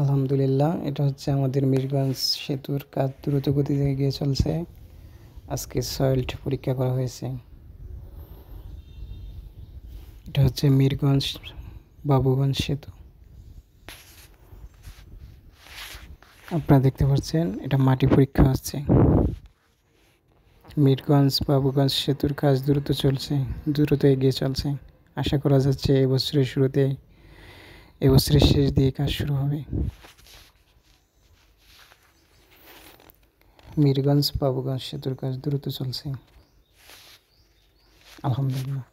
আলহামদুলিল্লাহ, এটা হচ্ছে আমাদের মিরগঞ্জ সেতুর কাজ দ্রুত গতিতে এগিয়ে চলছে। আজকে সয়েলড পরীক্ষা করা হয়েছে। এটা হচ্ছে মিরগঞ্জ বাবুগঞ্জ সেতু। আপনারা দেখতে পাচ্ছেন এটা মাটি পরীক্ষা হচ্ছে। মিরগঞ্জ বাবুগঞ্জ সেতুর কাজ দ্রুত এগিয়ে চলছে। আশা করা যাচ্ছে এবছরের শেষ দিয়ে কাজ শুরু হবে। মিরগঞ্জ বাবুগঞ্জ সেতুর কাজ দ্রুত চলছে। আলহামদুলিল্লাহ।